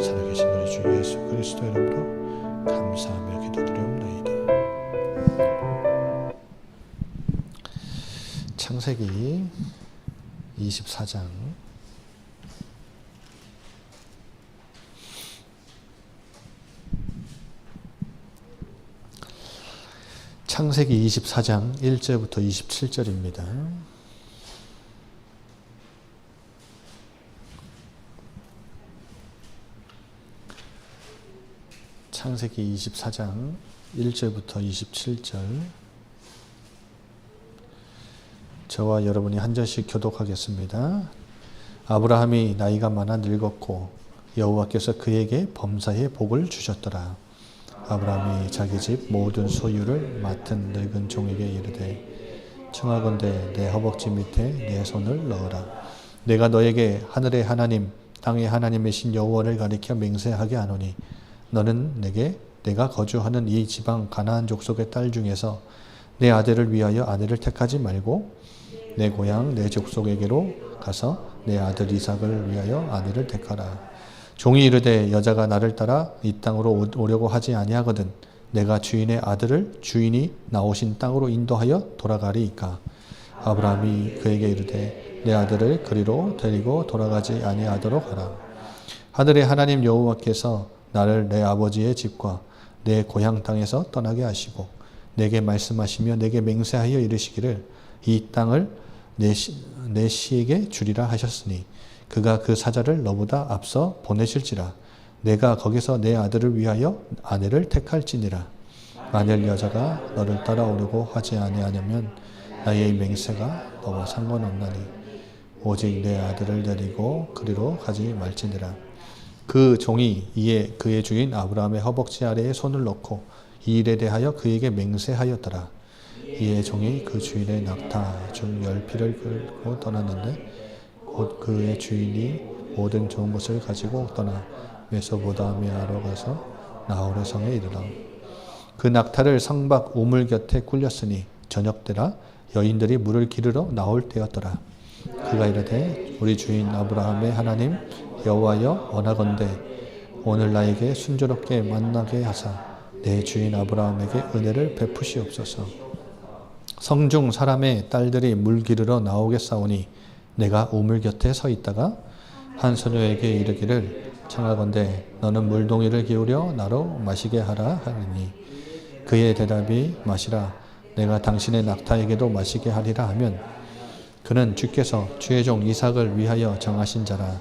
살아계신 우리 주 예수 그리스도 이름으로 감사하며 기도드리옵나이다. 창세기 24장 창세기 24장 1절부터 27절입니다. 창세기 24장 1절부터 27절 저와 여러분이 한 절씩 교독하겠습니다. 아브라함이 나이가 많아 늙었고 여호와께서 그에게 범사에 복을 주셨더라. 아브라함이 자기 집 모든 소유를 맡은 늙은 종에게 이르되 청하건대 내 허벅지 밑에 내 손을 넣어라. 내가 너에게 하늘의 하나님 땅의 하나님이신 여호와를 가리켜 맹세하게 하노니 너는 내가 거주하는 이 지방 가나안 족속의 딸 중에서 내 아들을 위하여 아내를 택하지 말고 내 고향 내 족속에게로 가서 내 아들 이삭을 위하여 아내를 택하라. 종이 이르되 여자가 나를 따라 이 땅으로 오려고 하지 아니하거든 내가 주인의 아들을 주인이 나오신 땅으로 인도하여 돌아가리이까. 아브라함이 그에게 이르되 내 아들을 그리로 데리고 돌아가지 아니하도록 하라. 하늘의 하나님 여호와께서 나를 내 아버지의 집과 내 고향 땅에서 떠나게 하시고 내게 말씀하시며 내게 맹세하여 이르시기를 이 땅을 내 씨에게 주리라 하셨으니 그가 그 사자를 너보다 앞서 보내실지라. 내가 거기서 내 아들을 위하여 아내를 택할지니라. 만일 여자가 너를 따라오려고 하지 아니하냐면 나의 맹세가 너와 상관없나니 오직 내 아들을 데리고 그리로 가지 말지니라. 그 종이 이에 그의 주인 아브라함의 허벅지 아래에 손을 넣고 이 일에 대하여 그에게 맹세하였더라. 이에 종이 그 주인의 낙타 중 10피를 끌고 떠났는데 곧 그의 주인이 모든 좋은 것을 가지고 떠나 메소보다미아로 가서 나홀의 성에 이르러 그 낙타를 성박 우물 곁에 굴렸으니 저녁때라 여인들이 물을 기르러 나올 때였더라. 그가 이르되 우리 주인 아브라함의 하나님 여호와여 원하건대 오늘 나에게 순조롭게 만나게 하사 내 주인 아브라함에게 은혜를 베푸시옵소서. 성중 사람의 딸들이 물 기르러 나오겠사오니 내가 우물 곁에 서 있다가 한 소녀에게 이르기를 청하건대 너는 물동이를 기울여 나로 마시게 하라 하리니 그의 대답이 마시라 내가 당신의 낙타에게도 마시게 하리라 하면 그는 주께서 주의 종 이삭을 위하여 정하신 자라.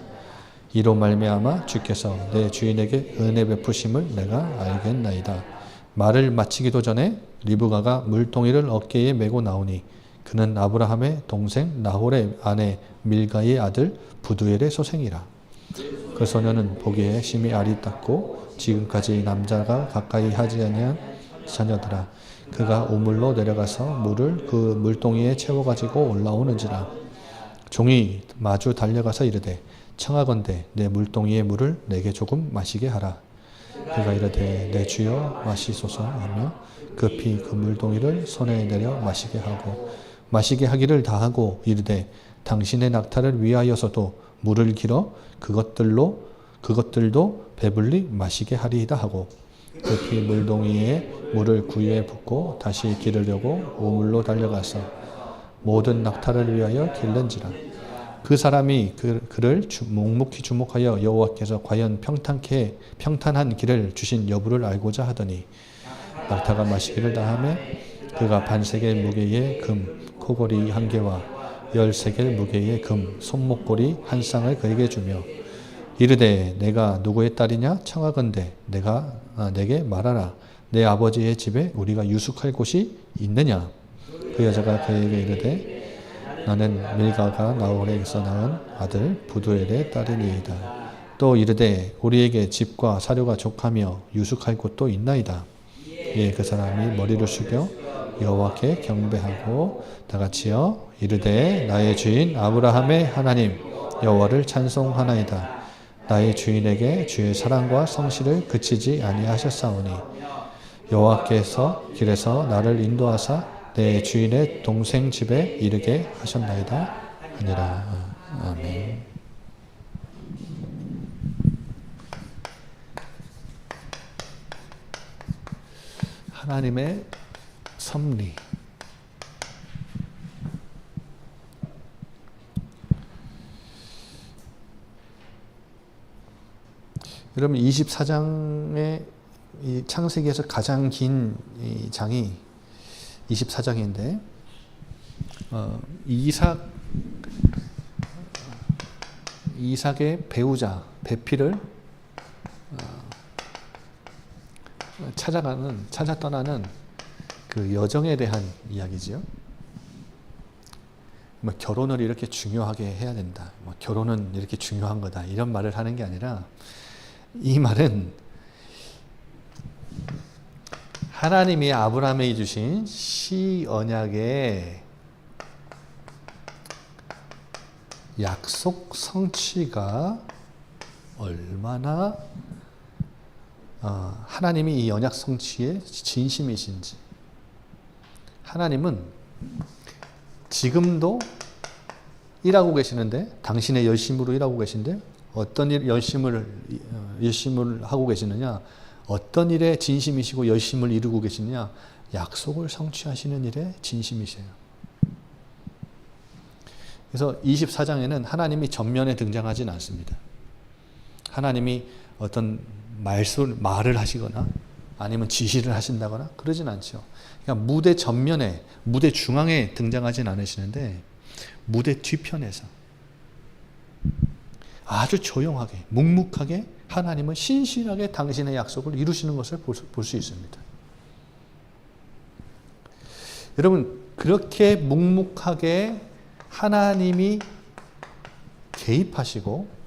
이로 말미암아 주께서 내 주인에게 은혜 베푸심을 내가 알겠나이다. 말을 마치기도 전에 리브가가 물동이를 어깨에 메고 나오니 그는 아브라함의 동생 나홀의 아내 밀가의 아들 부두엘의 소생이라. 그 소녀는 보기에 심히 아리따고 지금까지 남자가 가까이 하지 아니한 처녀더라. 그가 우물로 내려가서 물을 그 물동이에 채워가지고 올라오는지라. 종이 마주 달려가서 이르되 청하건대 내 물동이의 물을 내게 조금 마시게 하라. 그가 이르되 내 주여 마시소서 하며 급히 그 물동이를 손에 내려 마시게 하고 마시게 하기를 다하고 이르되 당신의 낙타를 위하여서도 물을 길어 그것들도 배불리 마시게 하리이다 하고 급히 물동이에 물을 구유에 붓고 다시 기르려고 우물로 달려가서 모든 낙타를 위하여 길른지라. 그 사람이 그를 묵묵히 주목하여 여호와께서 과연 평탄한 길을 주신 여부를 알고자 하더니 낙타가 마시기를 다하며 그가 반세겔 무게의 금 코골이 1개와 13겔 무게의 금 손목고리 1쌍을 그에게 주며 이르되 내가 누구의 딸이냐 청하건대 내게 말하라. 내 아버지의 집에 우리가 유숙할 곳이 있느냐. 그 여자가 그에게 이르되 나는 밀가가 나홀에서 낳은 아들 부두엘의 딸이니이다. 또 이르되 우리에게 집과 사료가 족하며 유숙할 곳도 있나이다. 이에 그 사람이 머리를 숙여 여호와께 경배하고 다같이여 이르되 나의 주인 아브라함의 하나님 여호와를 찬송하나이다. 나의 주인에게 주의 사랑과 성실을 그치지 아니하셨사오니 여호와께서 길에서 나를 인도하사 내 주인의 동생 집에 이르게 하셨나이다 하니라. 아멘. 하나님의 섭리. 여러분 24장의 이 창세기에서 가장 긴 이 장이 24장인데 이삭의 배우자 베피를 찾아 떠나는 그 여정에 대한 이야기지요. 뭐 결혼을 이렇게 중요하게 해야 된다. 뭐 결혼은 이렇게 중요한 거다. 이런 말을 하는 게 아니라 이 말은 하나님이 아브라함에게 주신 시언약의 약속 성취가 얼마나 하나님이 이 언약 성취에 진심이신지. 하나님은 지금도 일하고 계시는데, 당신의 열심으로 일하고 계신데 어떤 열심을 하고 계시느냐, 어떤 일에 진심이시고 열심을 이루고 계시느냐, 약속을 성취하시는 일에 진심이세요. 그래서 24장에는 하나님이 전면에 등장하진 않습니다. 하나님이 어떤 말을 하시거나 아니면 지시를 하신다거나 그러진 않죠. 그러니까 무대 전면에, 무대 중앙에 등장하진 않으시는데 무대 뒤편에서 아주 조용하게, 묵묵하게 하나님은 신실하게 당신의 약속을 이루시는 것을 볼 수 있습니다. 여러분, 그렇게 묵묵하게 하나님이 개입하시고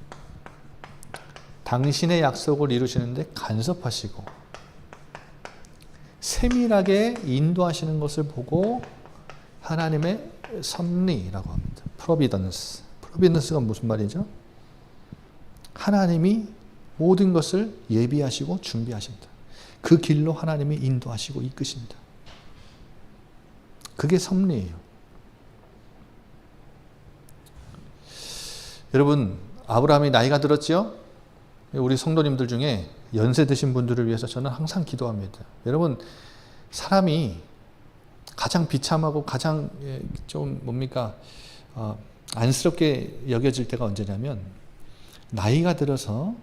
당신의 약속을 이루시는데 간섭하시고 세밀하게 인도하시는 것을 보고 하나님의 섭리라고 합니다. 프로비던스. 프로비던스가 무슨 말이죠? 하나님이 모든 것을 예비하시고 준비하십니다. 그 길로 하나님이 인도하시고 이끄십니다. 그게 섭리예요. 여러분, 아브라함이 나이가 들었죠? 우리 성도님들 중에 연세 드신 분들을 위해서 저는 항상 기도합니다. 여러분, 사람이 가장 비참하고 가장 좀 안쓰럽게 여겨질 때가 언제냐면 나이가 들어서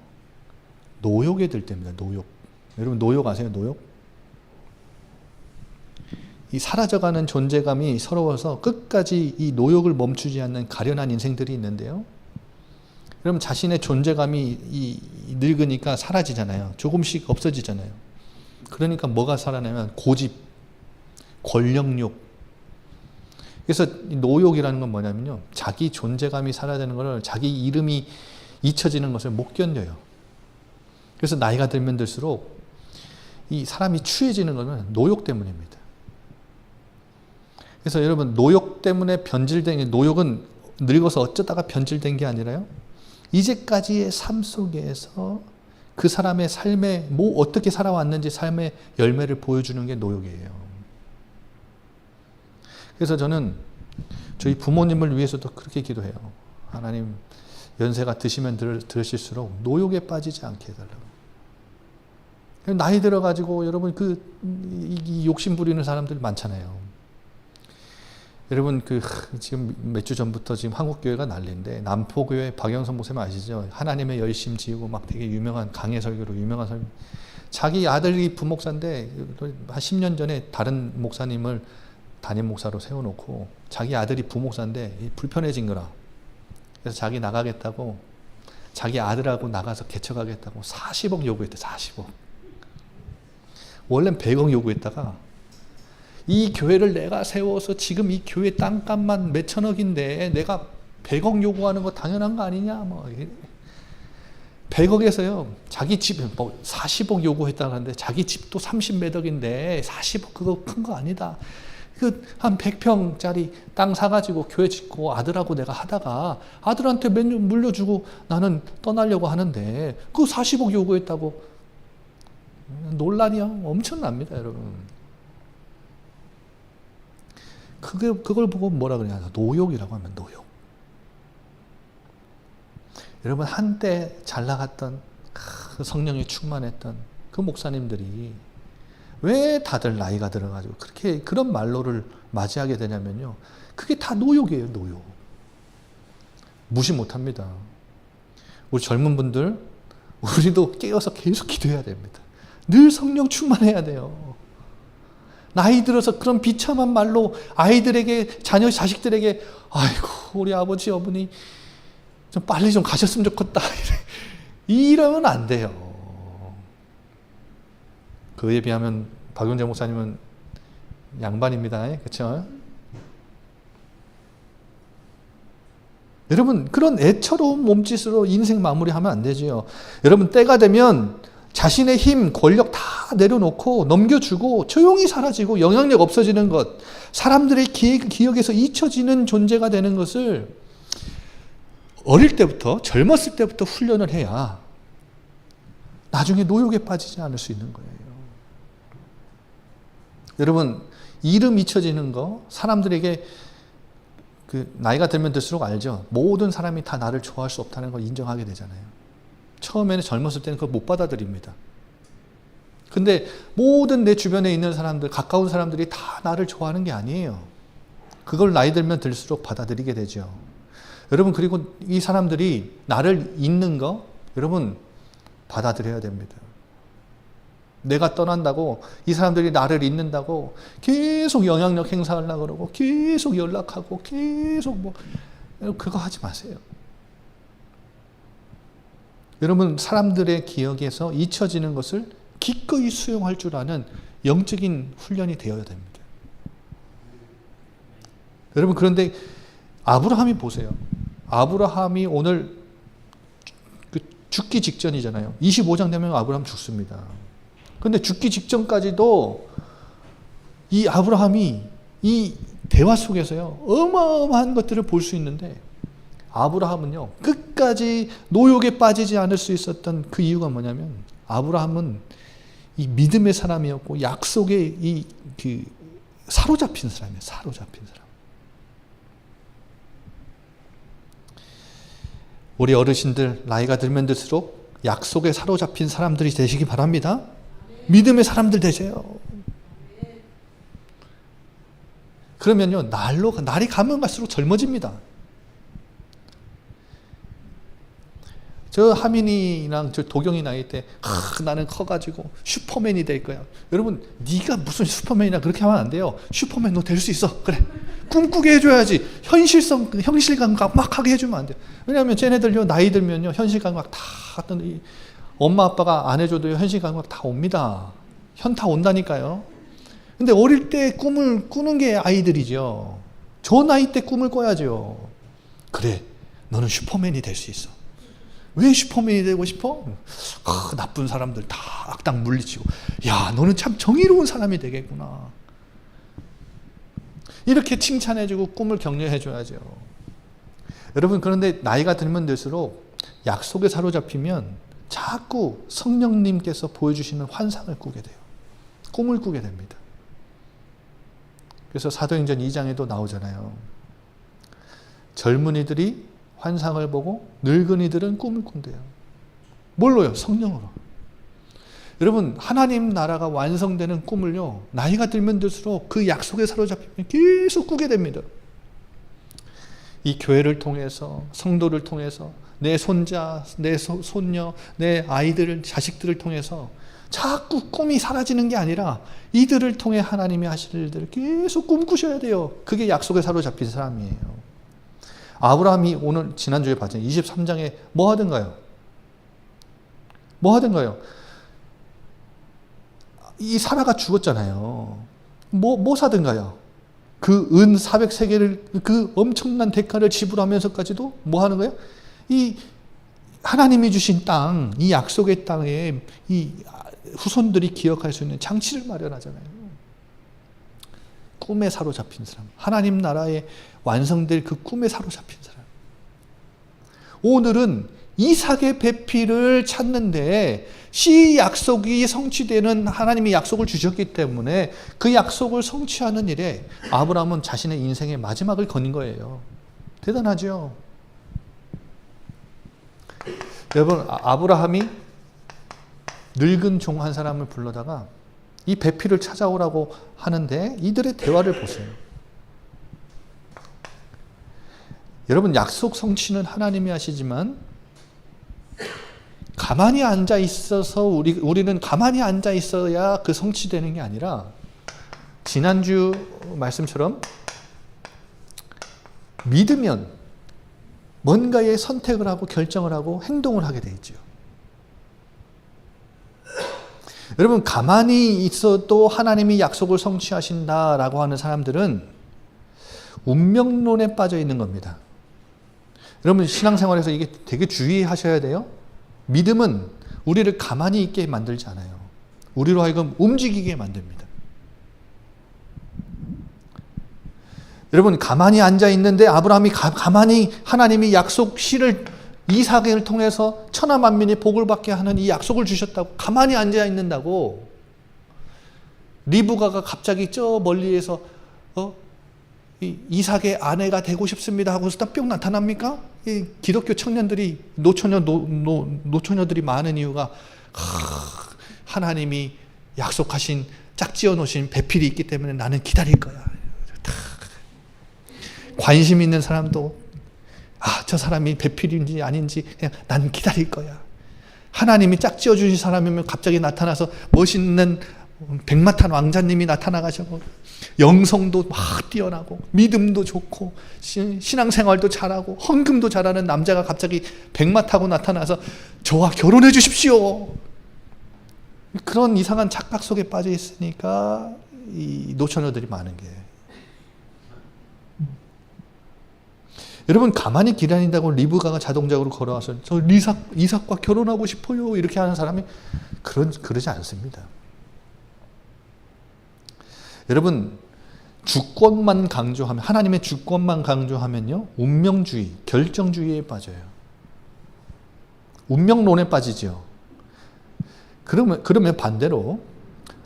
노욕에 들 때입니다. 노욕. 여러분 노욕 아세요? 노욕? 이 사라져가는 존재감이 서러워서 끝까지 이 노욕을 멈추지 않는 가련한 인생들이 있는데요. 그럼 자신의 존재감이 늙으니까 사라지잖아요. 조금씩 없어지잖아요. 그러니까 뭐가 살아나면 고집, 권력욕. 그래서 노욕이라는 건 뭐냐면요, 자기 존재감이 사라지는 것을, 자기 이름이 잊혀지는 것을 못 견뎌요. 그래서 나이가 들면 들수록 이 사람이 추해지는 것은 노욕 때문입니다. 그래서 여러분, 노욕 때문에 변질된, 노욕은 늙어서 어쩌다가 변질된 게 아니라요, 이제까지의 삶 속에서 그 사람의 삶에 어떻게 살아왔는지 삶의 열매를 보여주는 게 노욕이에요. 그래서 저는 저희 부모님을 위해서도 그렇게 기도해요. 하나님, 연세가 드시면 들으실수록 노욕에 빠지지 않게 해달라고. 나이 들어가지고 여러분 이 욕심 부리는 사람들 많잖아요. 여러분 지금 몇 주 전부터 지금 한국교회가 난리인데, 남포교회 박영선 목사님 아시죠? 하나님의 열심 지우고 막 되게 유명한 강해 설교로 유명한 설교. 자기 아들이 부목사인데 한 10년 전에 다른 목사님을 담임 목사로 세워놓고 자기 아들이 부목사인데 불편해진 거라. 그래서 자기 나가겠다고, 자기 아들하고 나가서 개척하겠다고 40억 요구했대. 40억. 원래는 100억 요구했다가 이 교회를 내가 세워서 지금 이 교회 땅값만 몇천억인데 내가 100억 요구하는 거 당연한 거 아니냐? 100억에서요, 자기 집 40억 요구했다는데 자기 집도 30몇 억인데 40억 그거 큰 거 아니다. 한 100평짜리 땅 사가지고 교회 짓고 아들하고 내가 하다가 아들한테 몇 년 물려주고 나는 떠나려고 하는데 그 40억 요구했다고. 논란이 엄청납니다, 여러분. 그걸 보고 뭐라 그러냐, 노욕이라고 하면 노욕. 여러분, 한때 잘 나갔던, 성령이 충만했던 그 목사님들이 왜 다들 나이가 들어가지고 그렇게 그런 말로를 맞이하게 되냐면요. 그게 다 노욕이에요, 노욕. 무시 못합니다. 우리 젊은 분들, 우리도 깨어서 계속 기도해야 됩니다. 늘 성령 충만해야 돼요. 나이 들어서 그런 비참한 말로 아이들에게, 자식들에게, 아이고, 우리 아버지, 어머니, 좀 빨리 좀 가셨으면 좋겠다. 이러면 안 돼요. 그에 비하면 박용재 목사님은 양반입니다. 그렇죠? 여러분, 그런 애처로운 몸짓으로 인생 마무리하면 안 되지요. 여러분, 때가 되면 자신의 힘, 권력 다 내려놓고 넘겨주고 조용히 사라지고 영향력 없어지는 것, 사람들의 기억에서 잊혀지는 존재가 되는 것을 어릴 때부터, 젊었을 때부터 훈련을 해야 나중에 노역에 빠지지 않을 수 있는 거예요. 여러분, 이름 잊혀지는 거, 사람들에게 나이가 들면 들수록 알죠. 모든 사람이 다 나를 좋아할 수 없다는 걸 인정하게 되잖아요. 처음에는 젊었을 때는 그걸 못 받아들입니다. 근데 모든 내 주변에 있는 사람들, 가까운 사람들이 다 나를 좋아하는 게 아니에요. 그걸 나이 들면 들수록 받아들이게 되죠. 여러분, 그리고 이 사람들이 나를 잊는 거, 여러분, 받아들여야 됩니다. 내가 떠난다고, 이 사람들이 나를 잊는다고 계속 영향력 행사하려고 그러고, 계속 연락하고, 계속 그거 하지 마세요. 여러분, 사람들의 기억에서 잊혀지는 것을 기꺼이 수용할 줄 아는 영적인 훈련이 되어야 됩니다. 여러분, 그런데 아브라함이 보세요. 아브라함이 오늘 죽기 직전이잖아요. 25장 되면 아브라함 죽습니다. 그런데 죽기 직전까지도 이 아브라함이 이 대화 속에서요, 어마어마한 것들을 볼 수 있는데, 아브라함은요, 끝까지 노역에 빠지지 않을 수 있었던 그 이유가 뭐냐면, 아브라함은 이 믿음의 사람이었고, 약속의 사로잡힌 사람이에요. 사로잡힌 사람. 우리 어르신들, 나이가 들면 들수록 약속에 사로잡힌 사람들이 되시기 바랍니다. 믿음의 사람들 되세요. 그러면요, 날이 가면 갈수록 젊어집니다. 저 하민이랑 저 도경이 나이 때, 나는 커가지고 슈퍼맨이 될 거야. 여러분, 네가 무슨 슈퍼맨이나 그렇게 하면 안 돼요. 슈퍼맨 너 될 수 있어. 그래. 꿈꾸게 해줘야지. 현실 감각 막 하게 해주면 안 돼요. 왜냐하면 쟤네들요, 나이 들면요, 현실 감각 다 하던, 엄마 아빠가 안 해줘도 현실 감각 다 옵니다. 현타 온다니까요. 근데 어릴 때 꿈을 꾸는 게 아이들이죠. 저 나이 때 꿈을 꿔야죠. 그래, 너는 슈퍼맨이 될 수 있어. 왜 슈퍼맨이 되고 싶어? 나쁜 사람들 다 악당 물리치고, 야, 너는 참 정의로운 사람이 되겠구나. 이렇게 칭찬해주고 꿈을 격려해줘야죠. 여러분, 그런데 나이가 들면 들수록 약속에 사로잡히면 자꾸 성령님께서 보여주시는 환상을 꾸게 돼요. 꿈을 꾸게 됩니다. 그래서 사도행전 2장에도 나오잖아요. 젊은이들이 환상을 보고 늙은이들은 꿈을 꾼대요. 뭘로요? 성령으로. 여러분, 하나님 나라가 완성되는 꿈을요, 나이가 들면 들수록 그 약속에 사로잡히면 계속 꾸게 됩니다. 이 교회를 통해서, 성도를 통해서, 내 손자, 내 손녀, 내 아이들, 자식들을 통해서 자꾸 꿈이 사라지는 게 아니라 이들을 통해 하나님이 하실 일들을 계속 꿈꾸셔야 돼요. 그게 약속에 사로잡힌 사람이에요. 아브라함이 오늘 지난주에 봤잖아요. 23장에 뭐 하던가요? 뭐 하던가요? 이 사라가 죽었잖아요. 뭐 사던가요? 그 은 400세겔을, 그 엄청난 대가를 지불하면서까지도 뭐 하는 거예요? 이 하나님이 주신 땅, 이 약속의 땅에 이 후손들이 기억할 수 있는 장치를 마련하잖아요. 꿈에 사로잡힌 사람, 하나님 나라에 완성될 그 꿈에 사로잡힌 사람. 오늘은 이삭의 배필을 찾는데 시 약속이 성취되는, 하나님이 약속을 주셨기 때문에 그 약속을 성취하는 일에 아브라함은 자신의 인생의 마지막을 거닌 거예요. 대단하죠? 여러분, 아브라함이 늙은 종 한 사람을 불러다가 이 배필을 찾아오라고 하는데 이들의 대화를 보세요. 여러분, 약속 성취는 하나님이 하시지만 가만히 앉아 있어서 우리는 가만히 앉아 있어야 그 성취되는 게 아니라, 지난주 말씀처럼 믿으면 뭔가의 선택을 하고 결정을 하고 행동을 하게 돼 있죠. 여러분, 가만히 있어도 하나님이 약속을 성취하신다라고 하는 사람들은 운명론에 빠져 있는 겁니다. 여러분, 신앙생활에서 이게 되게 주의하셔야 돼요. 믿음은 우리를 가만히 있게 만들지 않아요. 우리로 하여금 움직이게 만듭니다. 여러분, 가만히 앉아 있는데 아브라함이 가만히 하나님이 약속 씨를 이삭을 통해서 천하 만민이 복을 받게 하는 이 약속을 주셨다고 가만히 앉아 있는다고 리브가가 갑자기 저 멀리에서 이삭의 아내가 되고 싶습니다 하고서 딱 뿅 나타납니까? 이 기독교 청년들이 노처녀들이 많은 이유가 하나님이 약속하신 짝지어 놓으신 배필이 있기 때문에 나는 기다릴 거야. 관심 있는 사람도 저 사람이 배필인지 아닌지 그냥 난 기다릴 거야. 하나님이 짝지어 주신 사람이면 갑자기 나타나서 멋있는 백마탄 왕자님이 나타나가지고 영성도 막 뛰어나고 믿음도 좋고 신앙생활도 잘하고 헌금도 잘하는 남자가 갑자기 백마 타고 나타나서 저와 결혼해 주십시오. 그런 이상한 착각 속에 빠져 있으니까 이 노처녀들이 많은 게. 여러분, 가만히 기다린다고 리브가가 자동적으로 걸어와서 저 이삭과 결혼하고 싶어요 이렇게 하는 사람이 그러지 않습니다. 여러분, 주권만 강조하면, 하나님의 주권만 강조하면요, 운명주의, 결정주의에 빠져요. 운명론에 빠지죠. 그러면 반대로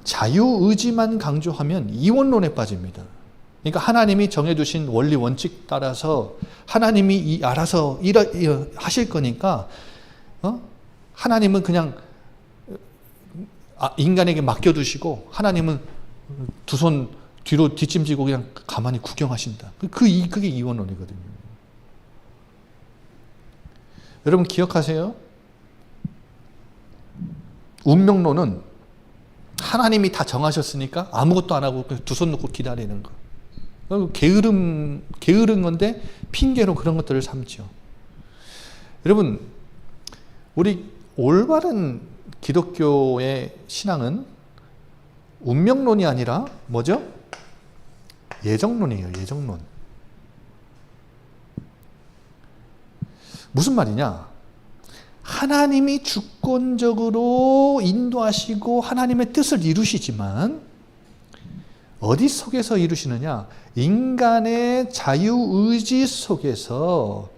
자유의지만 강조하면 이원론에 빠집니다. 그러니까 하나님이 정해두신 원리 원칙 따라서 하나님이 알아서 하실 거니까 하나님은 그냥 인간에게 맡겨두시고 하나님은 두 손 뒤로 뒷짐지고 그냥 가만히 구경하신다. 그게 이원론이거든요. 여러분 기억하세요? 운명론은 하나님이 다 정하셨으니까 아무것도 안 하고 두 손 놓고 기다리는 거. 게으른 건데 핑계로 그런 것들을 삼죠. 여러분, 우리 올바른 기독교의 신앙은 운명론이 아니라 뭐죠? 예정론이에요. 예정론. 무슨 말이냐? 하나님이 주권적으로 인도하시고 하나님의 뜻을 이루시지만 어디 속에서 이루시느냐? 인간의 자유의지 속에서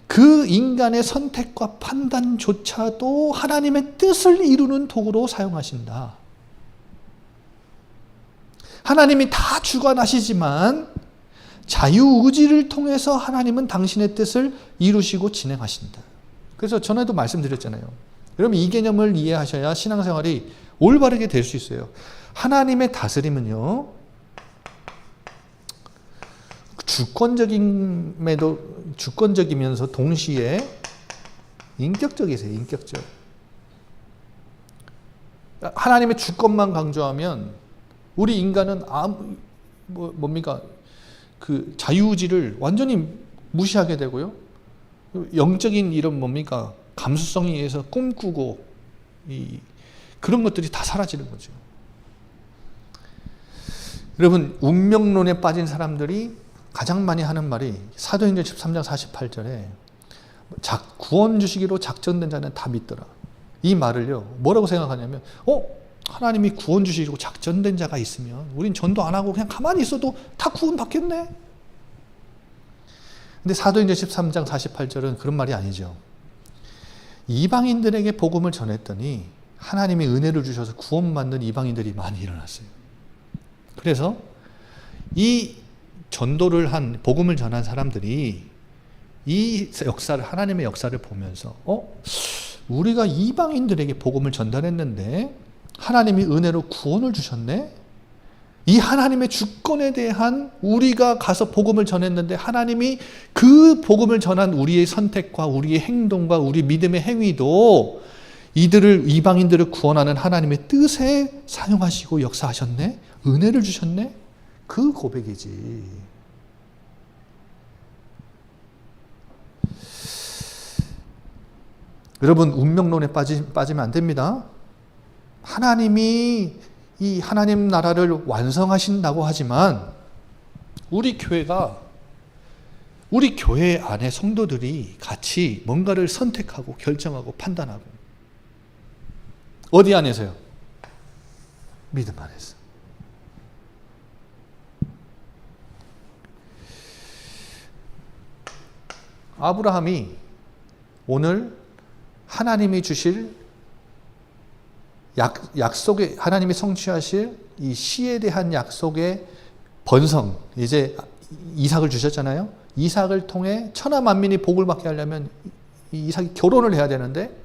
그 인간의 선택과 판단조차도 하나님의 뜻을 이루는 도구로 사용하신다. 하나님이 다 주관하시지만 자유의지를 통해서 하나님은 당신의 뜻을 이루시고 진행하신다. 그래서 전에도 말씀드렸잖아요. 여러분, 이 개념을 이해하셔야 신앙생활이 올바르게 될 수 있어요. 하나님의 다스림은요, 주권적이면서 동시에 인격적이세요. 인격적. 하나님의 주권만 강조하면 우리 인간은 뭡니까? 그 자유의지를 완전히 무시하게 되고요. 영적인 이런 뭡니까? 감수성에 의해서 꿈꾸고 그런 것들이 다 사라지는 거죠. 여러분, 운명론에 빠진 사람들이 가장 많이 하는 말이 사도행전 13장 48절에 구원 주시기로 작정된 자는 다 믿더라. 이 말을요, 뭐라고 생각하냐면 하나님이 구원 주시고 작정된 자가 있으면 우린 전도 안 하고 그냥 가만히 있어도 다 구원 받겠네. 근데 사도행전 13장 48절은 그런 말이 아니죠. 이방인들에게 복음을 전했더니 하나님이 은혜를 주셔서 구원받는 이방인들이 많이 일어났어요. 그래서 이 전도를 한, 복음을 전한 사람들이 이 역사를, 하나님의 역사를 보면서 우리가 이방인들에게 복음을 전달했는데 하나님이 은혜로 구원을 주셨네? 이 하나님의 주권에 대한 우리가 가서 복음을 전했는데 하나님이 그 복음을 전한 우리의 선택과 우리의 행동과 우리 믿음의 행위도 이방인들을 구원하는 하나님의 뜻에 사용하시고 역사하셨네? 은혜를 주셨네? 그 고백이지. 여러분, 운명론에 빠지면 안 됩니다. 하나님이 이 하나님 나라를 완성하신다고 하지만 우리 교회 안에 성도들이 같이 뭔가를 선택하고 결정하고 판단하고. 어디 안에서요? 믿음 안에서. 아브라함이 오늘 하나님이 주실 약속의, 하나님이 성취하실 이 시에 대한 약속의 번성, 이제 이삭을 주셨잖아요. 이삭을 통해 천하 만민이 복을 받게 하려면 이삭이 결혼을 해야 되는데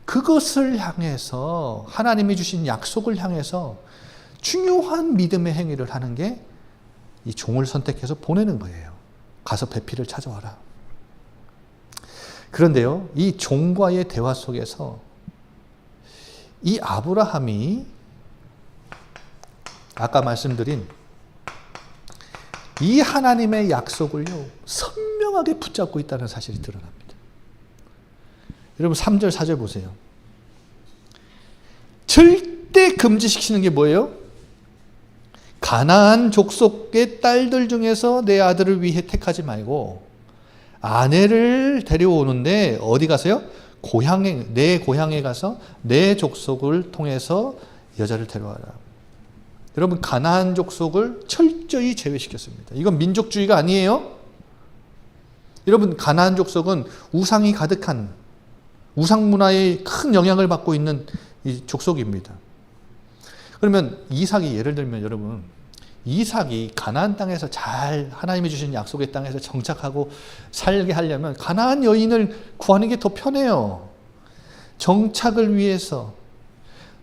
그것을 향해서 하나님이 주신 약속을 향해서 중요한 믿음의 행위를 하는 게 이 종을 선택해서 보내는 거예요. 가서 배필을 찾아와라. 그런데요, 이 종과의 대화 속에서 이 아브라함이 아까 말씀드린 이 하나님의 약속을요, 선명하게 붙잡고 있다는 사실이 드러납니다. 여러분 3절 4절 보세요. 절대 금지시키는 게 뭐예요? 가나안 족속의 딸들 중에서 내 아들을 위해 택하지 말고 아내를 데려오는데 어디 가세요? 내 고향에 가서 내 족속을 통해서 여자를 데려와라. 여러분, 가나안 족속을 철저히 제외시켰습니다. 이건 민족주의가 아니에요. 여러분, 가나안 족속은 우상이 가득한 우상 문화에 큰 영향을 받고 있는 이 족속입니다. 그러면 이삭이, 예를 들면 여러분, 이삭이 가나안 땅에서 잘 하나님이 주신 약속의 땅에서 정착하고 살게 하려면 가나안 여인을 구하는 게 더 편해요. 정착을 위해서,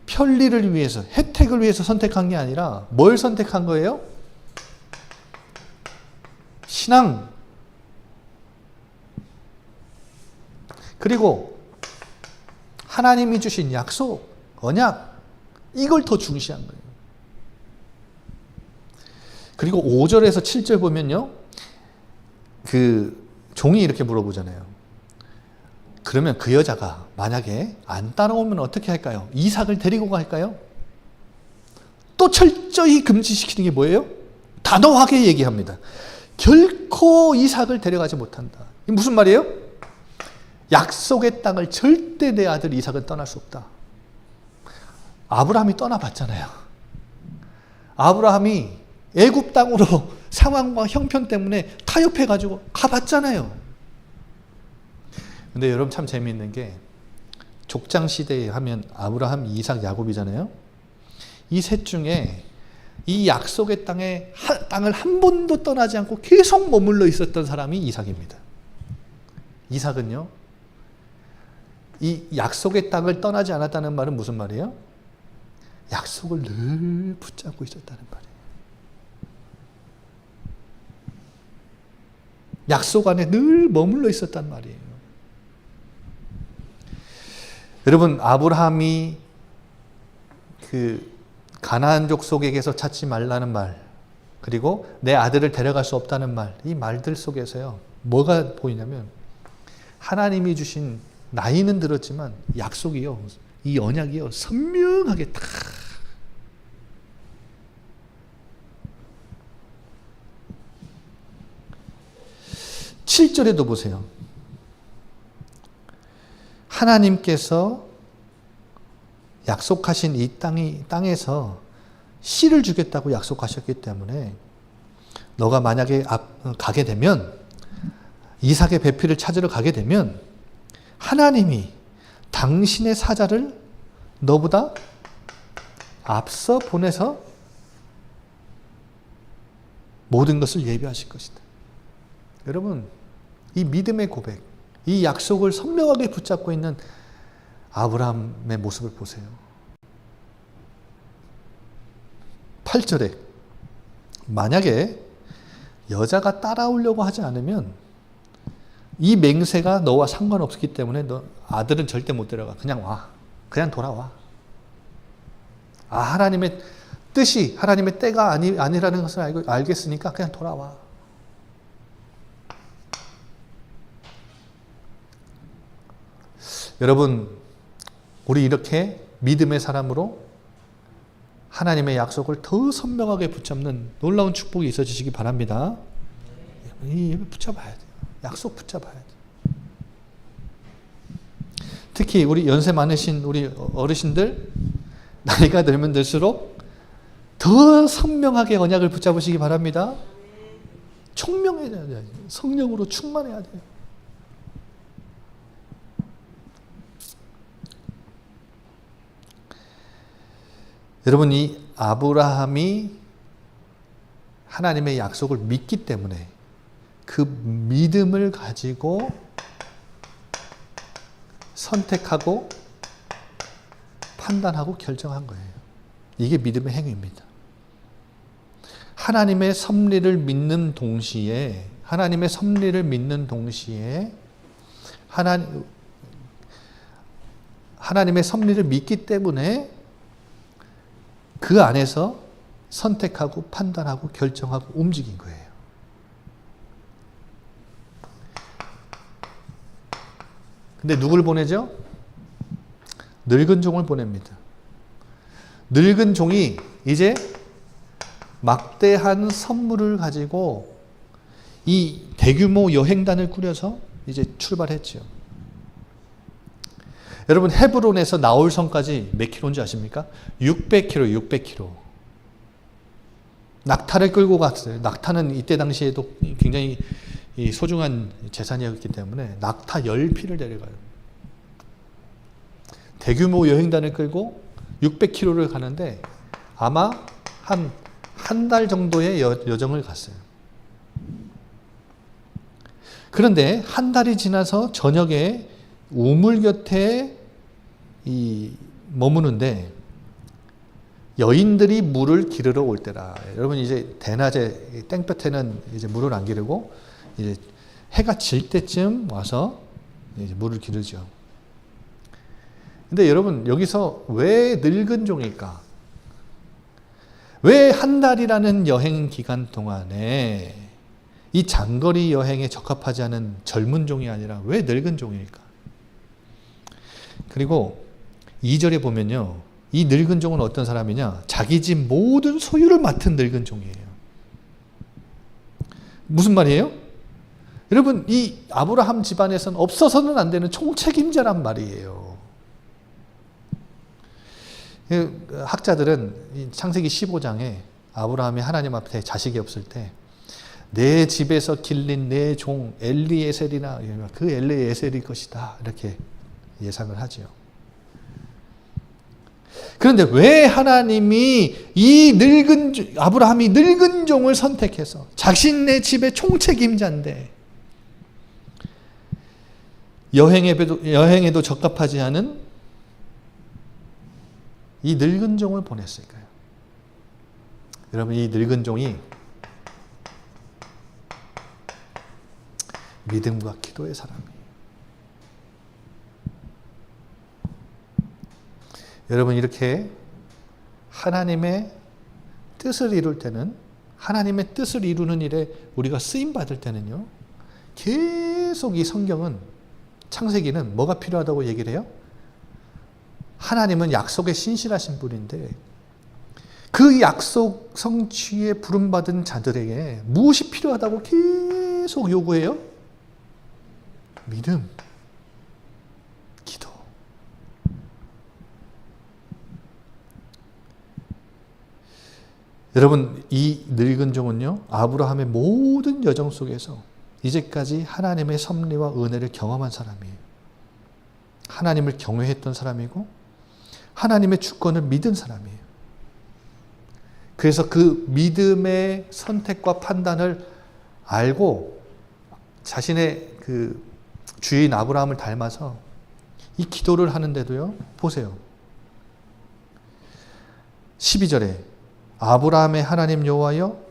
편리를 위해서, 혜택을 위해서 선택한 게 아니라 뭘 선택한 거예요? 신앙. 그리고 하나님이 주신 약속, 언약, 이걸 더 중시한 거예요. 그리고 5절에서 7절 보면요, 그 종이 이렇게 물어보잖아요. 그러면 그 여자가 만약에 안 따라오면 어떻게 할까요? 이삭을 데리고 갈까요? 또 철저히 금지시키는 게 뭐예요? 단호하게 얘기합니다. 결코 이삭을 데려가지 못한다. 이게 무슨 말이에요? 약속의 땅을 절대 내 아들 이삭은 떠날 수 없다. 아브라함이 떠나봤잖아요. 아브라함이 애굽 땅으로 상황과 형편 때문에 타협해가지고 가봤잖아요. 근데 여러분 참 재미있는 게 족장 시대에 하면 아브라함, 이삭, 야곱이잖아요. 이 셋 중에 이 약속의 땅을 한 번도 떠나지 않고 계속 머물러 있었던 사람이 이삭입니다. 이삭은요, 이 약속의 땅을 떠나지 않았다는 말은 무슨 말이에요? 약속을 늘 붙잡고 있었다는 말이에요. 약속 안에 늘 머물러 있었단 말이에요. 여러분, 아브라함이 그 가나안 족속에게서 찾지 말라는 말, 그리고 내 아들을 데려갈 수 없다는 말, 이 말들 속에서요, 뭐가 보이냐면 하나님이 주신, 나이는 들었지만 약속이요, 이 언약이요, 선명하게 딱 7절에도 보세요. 하나님께서 약속하신 이 땅에서 씨를 주겠다고 약속하셨기 때문에 너가 만약에 가게 되면, 이삭의 배필을 찾으러 가게 되면 하나님이 당신의 사자를 너보다 앞서 보내서 모든 것을 예비하실 것이다. 여러분, 이 믿음의 고백, 이 약속을 선명하게 붙잡고 있는 아브라함의 모습을 보세요. 8절에 만약에 여자가 따라오려고 하지 않으면 이 맹세가 너와 상관없기 때문에 너 아들은 절대 못 데려가. 그냥 와. 그냥 돌아와. 하나님의 뜻이 하나님의 때가 아니라는 것을 알겠으니까 그냥 돌아와. 여러분, 우리 이렇게 믿음의 사람으로 하나님의 약속을 더 선명하게 붙잡는 놀라운 축복이 있어지시기 바랍니다. 붙잡아야 돼요. 약속 붙잡아야 돼요. 특히 우리 연세 많으신 우리 어르신들, 나이가 들면 들수록 더 선명하게 언약을 붙잡으시기 바랍니다. 총명해야 돼요. 성령으로 충만해야 돼요. 여러분, 이 아브라함이 하나님의 약속을 믿기 때문에 그 믿음을 가지고 선택하고 판단하고 결정한 거예요. 이게 믿음의 행위입니다. 하나님의 섭리를 믿는 동시에 하나님의 섭리를 믿기 때문에 그 안에서 선택하고 판단하고 결정하고 움직인 거예요. 근데 누굴 보내죠? 늙은 종을 보냅니다. 늙은 종이 이제 막대한 선물을 가지고 이 대규모 여행단을 꾸려서 이제 출발했죠. 여러분, 헤브론에서 나홀성까지 몇 킬로인지 아십니까? 600km. 낙타를 끌고 갔어요. 낙타는 이때 당시에도 굉장히 소중한 재산이었기 때문에 낙타 10피를 데려가요. 대규모 여행단을 끌고 600km를 가는데 아마 한 달 정도의 여정을 갔어요. 그런데 한 달이 지나서 저녁에 우물 곁에 머무는데 여인들이 물을 기르러 올 때라. 여러분, 이제 대낮에 땡볕에는 이제 물을 안 기르고 이제 해가 질 때쯤 와서 이제 물을 기르죠. 근데 여러분, 여기서 왜 늙은 종일까? 왜 한 달이라는 여행 기간 동안에 이 장거리 여행에 적합하지 않은 젊은 종이 아니라 왜 늙은 종일까? 그리고 2절에 보면요, 이 늙은 종은 어떤 사람이냐? 자기 집 모든 소유를 맡은 늙은 종이에요. 무슨 말이에요? 여러분, 이 아브라함 집안에서는 없어서는 안 되는 총책임자란 말이에요. 학자들은 창세기 15장에 아브라함이 하나님 앞에 자식이 없을 때 내 집에서 길린 내 종 엘리에셀이나 그 엘리에셀일 것이다, 이렇게 예상을 하죠. 그런데 왜 하나님이 아브라함이 늙은 종을 선택해서 자신의 집의 총책임자인데 여행에도 적합하지 않은 이 늙은 종을 보냈을까요? 여러분, 이 늙은 종이 믿음과 기도의 사람이에요. 여러분, 이렇게 하나님의 뜻을 이룰 때는, 하나님의 뜻을 이루는 일에 우리가 쓰임받을 때는요, 계속 이 성경은, 창세기는 뭐가 필요하다고 얘기를 해요? 하나님은 약속에 신실하신 분인데 그 약속 성취에 부름받은 자들에게 무엇이 필요하다고 계속 요구해요? 믿음, 기도. 여러분, 이 늙은 종은요, 아브라함의 모든 여정 속에서 이제까지 하나님의 섭리와 은혜를 경험한 사람이에요. 하나님을 경외했던 사람이고 하나님의 주권을 믿은 사람이에요. 그래서 그 믿음의 선택과 판단을 알고 자신의 그 주인 아브라함을 닮아서 이 기도를 하는데도요, 보세요. 12절에 아브라함의 하나님 여호와여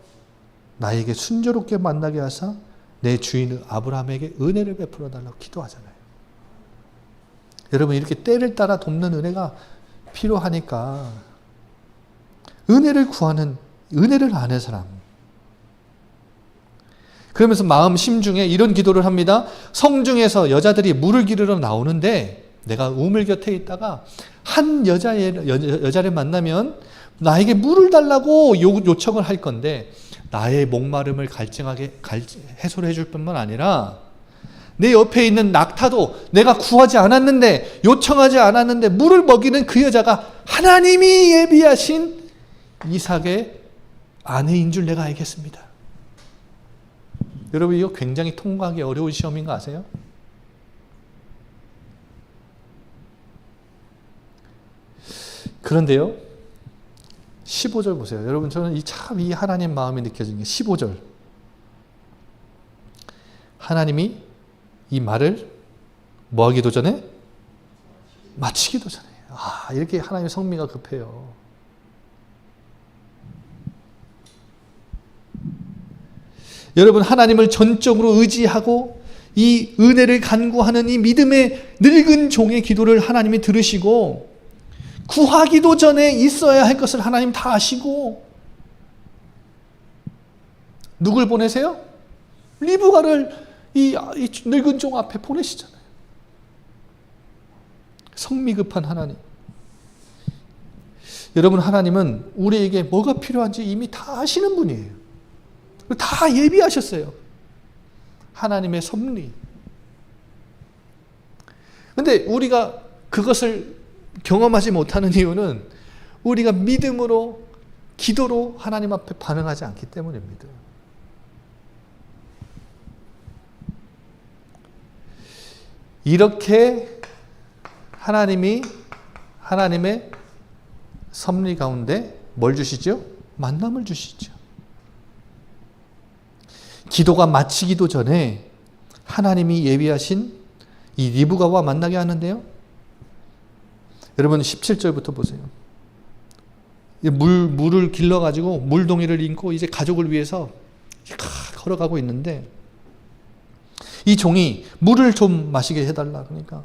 나에게 순조롭게 만나게 하사 내 주인 아브라함에게 은혜를 베풀어 달라고 기도하잖아요. 여러분 이렇게 때를 따라 돕는 은혜가 필요하니까 은혜를 구하는 은혜를 아는 사람. 그러면서 마음 심중에 이런 기도를 합니다. 성중에서 여자들이 물을 기르러 나오는데 내가 우물 곁에 있다가 한 여자를 만나면 나에게 물을 달라고 요청을 할 건데 나의 목마름을 해소를 해줄 뿐만 아니라 내 옆에 있는 낙타도 내가 구하지 않았는데 요청하지 않았는데 물을 먹이는 그 여자가 하나님이 예비하신 이삭의 아내인 줄 내가 알겠습니다. 여러분 이거 굉장히 통과하기 어려운 시험인 거 아세요? 그런데요 15절 보세요. 여러분 저는 참 이 하나님 마음이 느껴지는 게 15절. 하나님이 이 말을 뭐 하기도 전에? 마치기도 전에. 이렇게 하나님의 성미가 급해요. 여러분 하나님을 전적으로 의지하고 이 은혜를 간구하는 이 믿음의 늙은 종의 기도를 하나님이 들으시고 구하기도 전에 있어야 할 것을 하나님 다 아시고 누굴 보내세요? 리브가를 이 늙은 종 앞에 보내시잖아요. 성미 급한 하나님. 여러분 하나님은 우리에게 뭐가 필요한지 이미 다 아시는 분이에요. 다 예비하셨어요. 하나님의 섭리. 근데 우리가 그것을 경험하지 못하는 이유는 우리가 믿음으로 기도로 하나님 앞에 반응하지 않기 때문입니다. 이렇게 하나님의 섭리 가운데 뭘 주시죠? 만남을 주시죠. 기도가 마치기도 전에 하나님이 예비하신 이 리브가와 만나게 하는데요. 여러분 17절부터 보세요. 물을 길러가지고 물동이를 인고 이제 가족을 위해서 걸어가고 있는데 이 종이 물을 좀 마시게 해달라 그러니까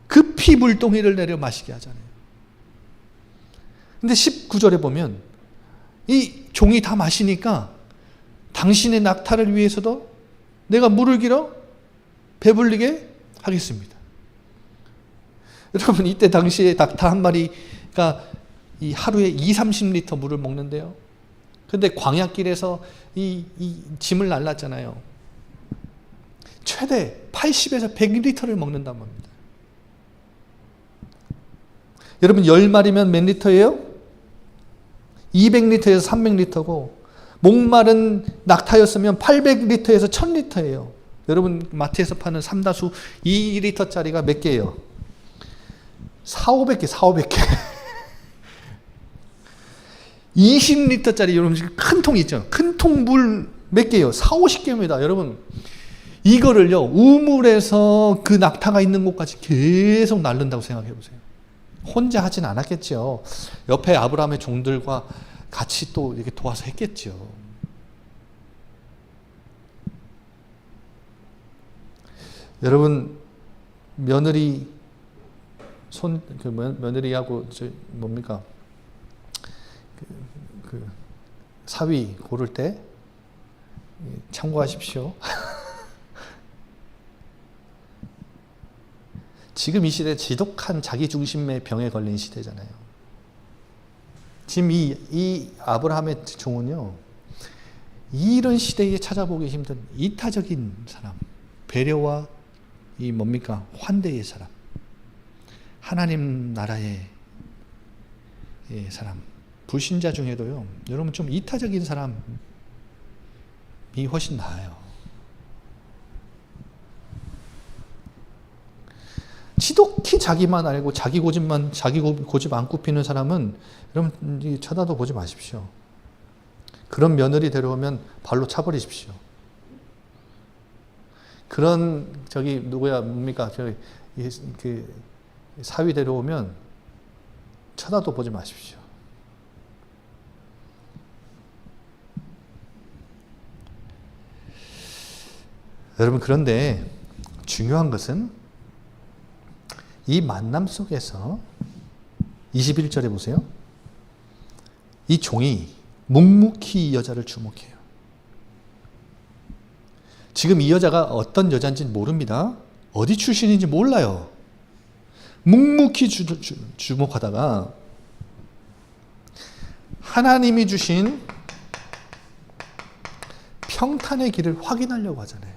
급히 물동이를 내려 마시게 하잖아요. 근데 19절에 보면 이 종이 다 마시니까 당신의 낙타를 위해서도 내가 물을 길어 배불리게 하겠습니다. 여러분 이때 당시에 낙타 한 마리가 이 하루에 20-30리터 물을 먹는데요. 근데 광야길에서 이 짐을 날랐잖아요. 최대 80에서 100리터를 먹는단 말입니다. 여러분 10마리면 몇 리터예요? 200리터에서 300리터고 목마른 낙타였으면 800리터에서 1000리터예요. 여러분 마트에서 파는 삼다수 2리터짜리가 몇 개예요? 400개. 20리터짜리 여러분 큰 통 있죠? 큰 통 물 몇 개예요? 40-50개입니다. 여러분 이거를요 우물에서 그 낙타가 있는 곳까지 계속 날른다고 생각해 보세요. 혼자 하진 않았겠죠. 옆에 아브라함의 종들과 같이 또 이렇게 도와서 했겠죠. 여러분 며느리하고 뭡니까? 그 사위 고를 때 참고하십시오. 지금 이 시대 지독한 자기중심의 병에 걸린 시대잖아요. 지금 이 아브라함의 종은요, 이런 시대에 찾아보기 힘든 이타적인 사람, 배려와 이 뭡니까? 환대의 사람, 하나님 나라의 사람, 불신자 중에도요, 여러분 좀 이타적인 사람이 훨씬 나아요. 지독히 자기만 알고 자기 고집 안 굽히는 사람은 여러분 쳐다도 보지 마십시오. 그런 며느리 데려오면 발로 차버리십시오. 그런 뭡니까 그 사위 데려오면 쳐다도 보지 마십시오. 여러분, 그런데 중요한 것은 이 만남 속에서 21절에 보세요. 이 종이 묵묵히 이 여자를 주목해요. 지금 이 여자가 어떤 여자인지 모릅니다. 어디 출신인지 몰라요. 묵묵히 주목하다가 하나님이 주신 평탄의 길을 확인하려고 하잖아요.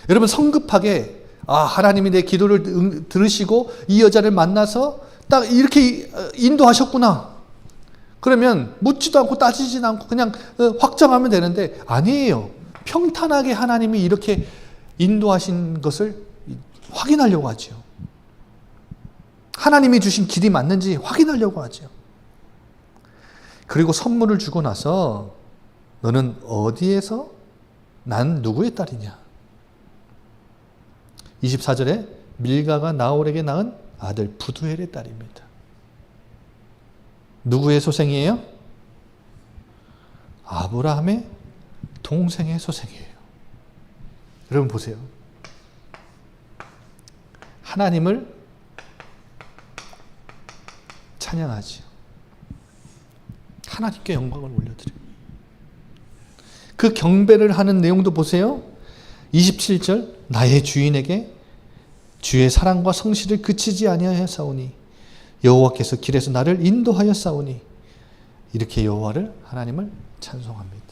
여러분, 성급하게 하나님이 내 기도를 들으시고 이 여자를 만나서 딱 이렇게 인도하셨구나. 그러면 묻지도 않고 따지지도 않고 그냥 확정하면 되는데, 아니에요. 평탄하게 하나님이 이렇게 인도하신 것을 확인하려고 하죠. 하나님이 주신 길이 맞는지 확인하려고 하죠. 그리고 선물을 주고 나서 너는 어디에서 난 누구의 딸이냐? 24절에 밀가가 나홀에게 낳은 아들 부두엘의 딸입니다. 누구의 소생이에요? 아브라함의 동생의 소생이에요. 여러분 보세요. 하나님을 찬양하지요. 하나님께 영광을 올려드려요. 그 경배를 하는 내용도 보세요. 27절, 나의 주인에게 주의 사랑과 성실을 그치지 아니하였사오니 여호와께서 길에서 나를 인도하였사오니, 이렇게 여호와를, 하나님을 찬송합니다.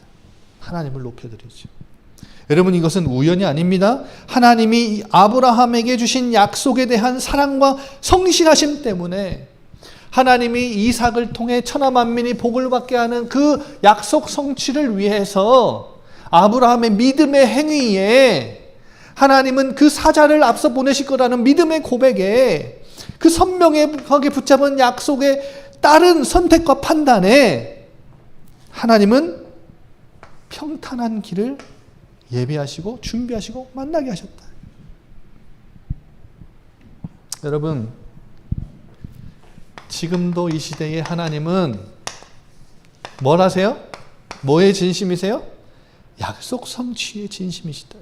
하나님을 높여드리죠. 여러분, 이것은 우연이 아닙니다. 하나님이 아브라함에게 주신 약속에 대한 사랑과 성실하심 때문에 하나님이 이삭을 통해 천하 만민이 복을 받게 하는 그 약속 성취를 위해서 아브라함의 믿음의 행위에 하나님은 그 사자를 앞서 보내실 거라는 믿음의 고백에, 그 선명하게 붙잡은 약속에 따른 선택과 판단에 하나님은 평탄한 길을 예비하시고 준비하시고 만나게 하셨다. 여러분, 지금도 이 시대에 하나님은 뭘 하세요? 뭐의 진심이세요? 약속 성취의 진심이시다.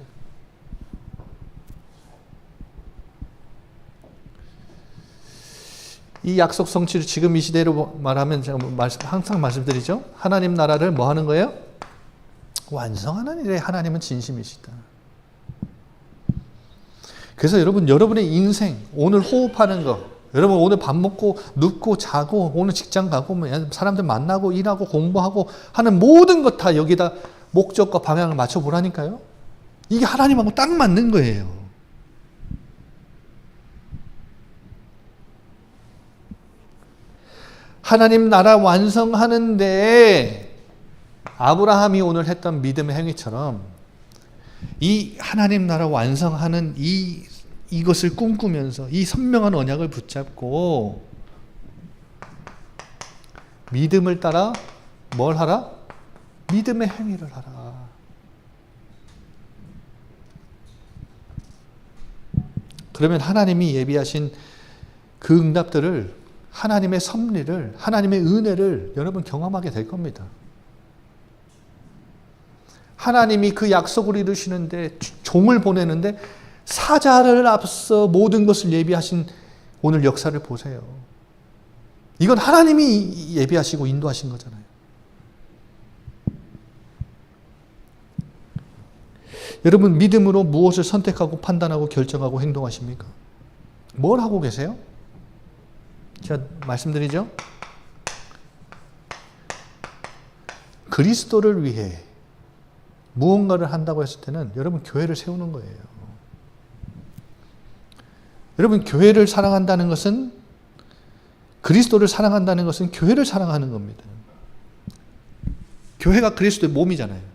이 약속 성취를 지금 이 시대로 말하면 제가 항상 말씀드리죠. 하나님 나라를 뭐 하는 거예요? 완성하는 일에 하나님은 진심이시다. 그래서 여러분의 인생, 오늘 호흡하는 거, 여러분 오늘 밥 먹고 눕고 자고 오늘 직장 가고 사람들 만나고 일하고 공부하고 하는 모든 것 다 여기다 목적과 방향을 맞춰보라니까요. 이게 하나님하고 딱 맞는 거예요. 하나님 나라 완성하는데 아브라함이 오늘 했던 믿음의 행위처럼 이 하나님 나라 완성하는 이것을 꿈꾸면서 이 선명한 언약을 붙잡고 믿음을 따라 뭘 하라? 믿음의 행위를 하라. 그러면 하나님이 예비하신 그 응답들을, 하나님의 섭리를, 하나님의 은혜를 여러분 경험하게 될 겁니다. 하나님이 그 약속을 이루시는데, 종을 보내는데 사자를 앞서 모든 것을 예비하신 오늘 역사를 보세요. 이건 하나님이 예비하시고 인도하신 거잖아요. 여러분, 믿음으로 무엇을 선택하고 판단하고 결정하고 행동하십니까? 뭘 하고 계세요? 제가 말씀드리죠. 그리스도를 위해 무언가를 한다고 했을 때는 여러분 교회를 세우는 거예요. 여러분, 교회를 사랑한다는 것은, 그리스도를 사랑한다는 것은 교회를 사랑하는 겁니다. 교회가 그리스도의 몸이잖아요.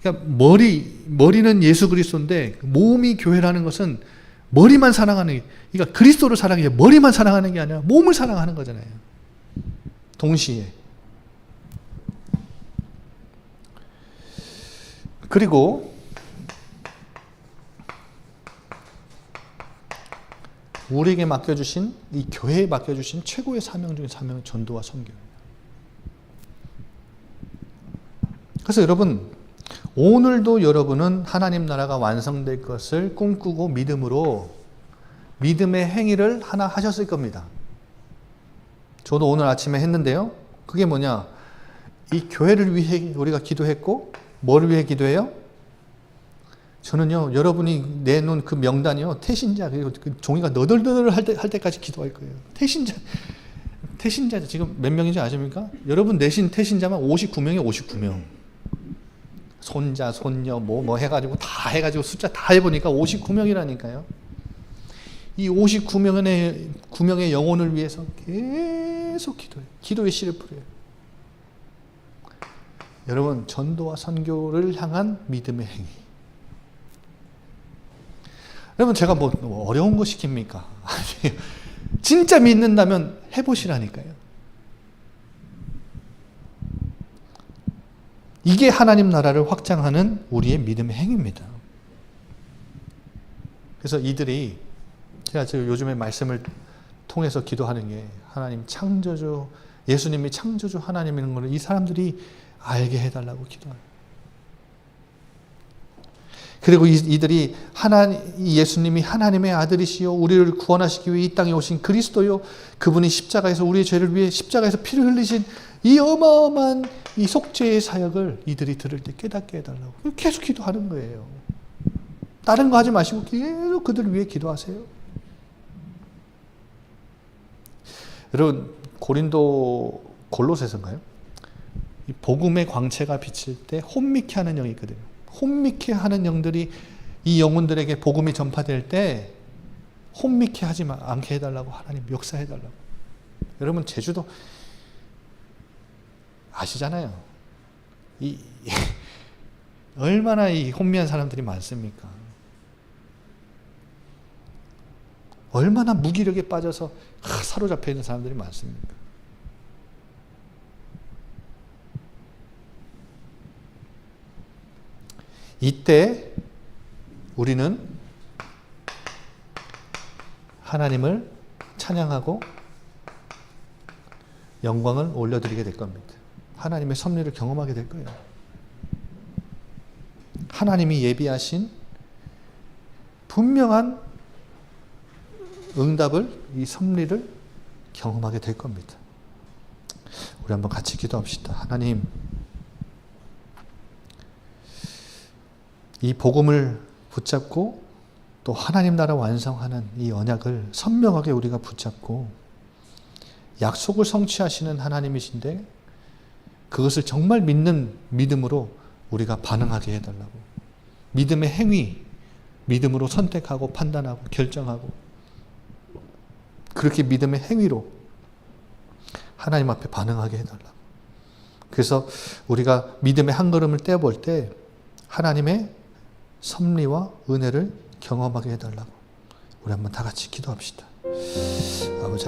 그러니까 머리는 예수 그리스도인데 몸이 교회라는 것은 머리만 사랑하는 게, 그러니까 그리스도를 사랑해 머리만 사랑하는 게 아니라 몸을 사랑하는 거잖아요. 동시에. 그리고 우리에게 맡겨주신, 이 교회에 맡겨주신 최고의 사명 중에 사명은 전도와 선교예요. 그래서 여러분, 오늘도 여러분은 하나님 나라가 완성될 것을 꿈꾸고 믿음으로 믿음의 행위를 하나 하셨을 겁니다. 저도 오늘 아침에 했는데요. 그게 뭐냐? 이 교회를 위해 우리가 기도했고, 뭘 위해 기도해요? 저는요, 여러분이 내놓은 그 명단이요, 태신자, 그리고 그 종이가 너덜너덜 할 때까지 기도할 거예요. 태신자 지금 몇 명인지 아십니까? 여러분 내신 태신자만 59명이에요, 59명. 손자, 손녀, 뭐 해가지고 다 해가지고 숫자 다 해보니까 59명이라니까요. 이 59명의 영혼을 위해서 계속 기도해요. 기도의 씨를 뿌려요. 여러분, 전도와 선교를 향한 믿음의 행위. 여러분, 제가 뭐 어려운 거 시킵니까? 진짜 믿는다면 해보시라니까요. 이게 하나님 나라를 확장하는 우리의 믿음의 행위입니다. 그래서 이들이, 제가 요즘에 말씀을 통해서 기도하는 게, 하나님 창조주, 예수님이 창조주 하나님인 것을 이 사람들이 알게 해달라고 기도해요. 그리고 이들이 예수님이 하나님의 아들이시요 우리를 구원하시기 위해 이 땅에 오신 그리스도요, 그분이 십자가에서 우리의 죄를 위해 십자가에서 피를 흘리신 이 어마어마한 이 속죄의 사역을 이들이 들을 때 깨닫게 해달라고 계속 기도하는 거예요. 다른 거 하지 마시고 계속 그들을 위해 기도하세요. 여러분, 골로새서인가요? 이 복음의 광채가 비칠 때 혼미케 하는 영이 있거든요. 혼미케 하는 영들이 이 영혼들에게 복음이 전파될 때 혼미케 하지 않게 해달라고 하나님 역사해달라고. 여러분, 제주도 아시잖아요. 얼마나 이 혼미한 사람들이 많습니까? 얼마나 무기력에 빠져서 사로잡혀 있는 사람들이 많습니까? 이때 우리는 하나님을 찬양하고 영광을 올려드리게 될 겁니다. 하나님의 섭리를 경험하게 될 거예요. 하나님이 예비하신 분명한 응답을, 이 섭리를 경험하게 될 겁니다. 우리 한번 같이 기도합시다. 하나님, 이 복음을 붙잡고 또 하나님 나라 완성하는 이 언약을 선명하게 우리가 붙잡고 약속을 성취하시는 하나님이신데 그것을 정말 믿는 믿음으로 우리가 반응하게 해달라고. 믿음의 행위, 믿음으로 선택하고 판단하고 결정하고 그렇게 믿음의 행위로 하나님 앞에 반응하게 해달라고. 그래서 우리가 믿음의 한 걸음을 떼어볼 때 하나님의 섭리와 은혜를 경험하게 해달라고. 우리 한번 다 같이 기도합시다. 아버지.